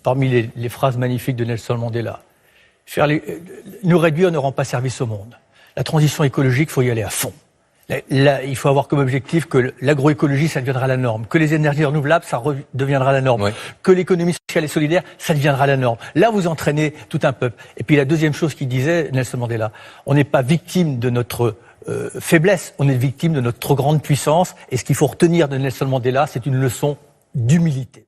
parmi les phrases magnifiques de Nelson Mandela. Nous réduire ne rend pas service au monde. La transition écologique, il faut y aller à fond. Là, il faut avoir comme objectif que l'agroécologie, ça deviendra la norme, que les énergies renouvelables, ça deviendra la norme, que l'économie sociale et solidaire, ça deviendra la norme. Là, vous entraînez tout un peuple. Et puis la deuxième chose qu'il disait, Nelson Mandela, on n'est pas victime de notre faiblesse, on est victime de notre trop grande puissance. Et ce qu'il faut retenir de Nelson Mandela, c'est une leçon d'humilité.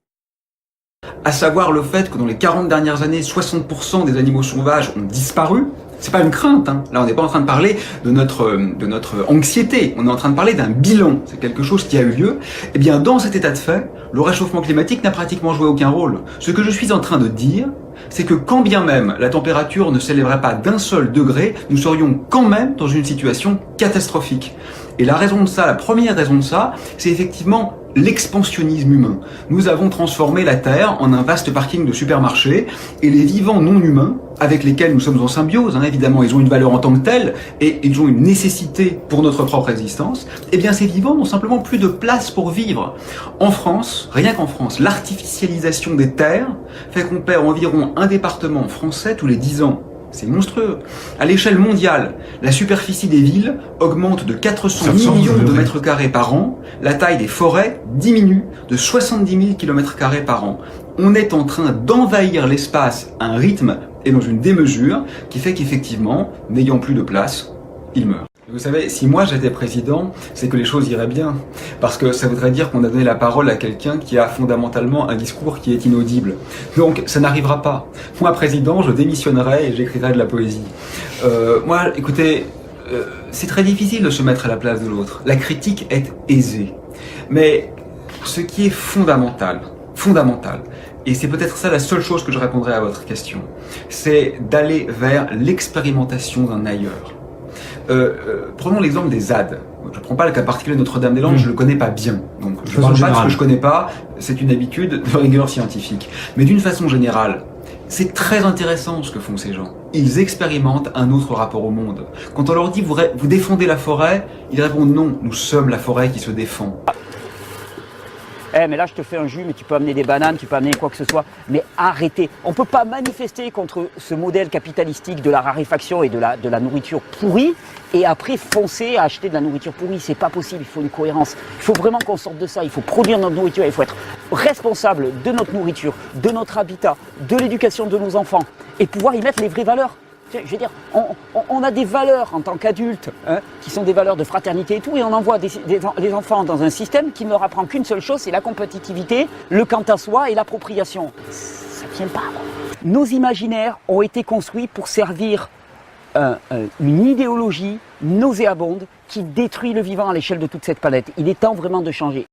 À savoir le fait que dans les 40 dernières années, 60% des animaux sauvages ont disparu. C'est pas une crainte, hein. Là on n'est pas en train de parler de notre anxiété, on est en train de parler d'un bilan, c'est quelque chose qui a eu lieu. Eh bien dans cet état de fait, le réchauffement climatique n'a pratiquement joué aucun rôle. Ce que je suis en train de dire, c'est que quand bien même la température ne s'élèverait pas d'un seul degré, nous serions quand même dans une situation catastrophique. Et la raison de ça, la première raison de ça, c'est effectivement l'expansionnisme humain. Nous avons transformé la Terre en un vaste parking de supermarchés et les vivants non humains, avec lesquels nous sommes en symbiose, hein, évidemment, ils ont une valeur en tant que telle et ils ont une nécessité pour notre propre existence, eh bien ces vivants n'ont simplement plus de place pour vivre. En France, rien qu'en France, l'artificialisation des terres fait qu'on perd environ un département français tous les 10 ans. C'est monstrueux. À l'échelle mondiale, la superficie des villes augmente de 400 millions de mètres carrés par an, la taille des forêts diminue de 70 000 km² par an. On est en train d'envahir l'espace à un rythme et dans une démesure qui fait qu'effectivement, n'ayant plus de place, il meurt. Vous savez, si moi j'étais président, c'est que les choses iraient bien. Parce que ça voudrait dire qu'on a donné la parole à quelqu'un qui a fondamentalement un discours qui est inaudible. Donc ça n'arrivera pas. Moi, président, je démissionnerai et j'écrirai de la poésie. Moi, écoutez, c'est très difficile de se mettre à la place de l'autre. La critique est aisée. Mais ce qui est fondamental, et c'est peut-être ça la seule chose que je répondrai à votre question, c'est d'aller vers l'expérimentation d'un ailleurs. Prenons l'exemple des ZAD. Je ne prends pas le cas particulier de Notre-Dame-des-Landes, je ne le connais pas bien. Donc je ne parle pas de ce que je ne connais pas, c'est une habitude de rigueur scientifique. Mais d'une façon générale, c'est très intéressant ce que font ces gens. Ils expérimentent un autre rapport au monde. Quand on leur dit vous défendez la forêt, ils répondent non, nous sommes la forêt qui se défend. Mais là je te fais un jus, mais tu peux amener des bananes, tu peux amener quoi que ce soit. Mais arrêtez. On ne peut pas manifester contre ce modèle capitalistique de la raréfaction et de la nourriture pourrie et après foncer à acheter de la nourriture pourrie. C'est pas possible, il faut une cohérence. Il faut vraiment qu'on sorte de ça, il faut produire notre nourriture, il faut être responsable de notre nourriture, de notre habitat, de l'éducation de nos enfants et pouvoir y mettre les vraies valeurs. Je veux dire, on a des valeurs en tant qu'adultes, hein, qui sont des valeurs de fraternité et tout, et on envoie les enfants dans un système qui ne leur apprend qu'une seule chose, c'est la compétitivité, le quant à soi et l'appropriation. Ça ne tient pas. Nos imaginaires ont été construits pour servir une idéologie nauséabonde qui détruit le vivant à l'échelle de toute cette planète. Il est temps vraiment de changer.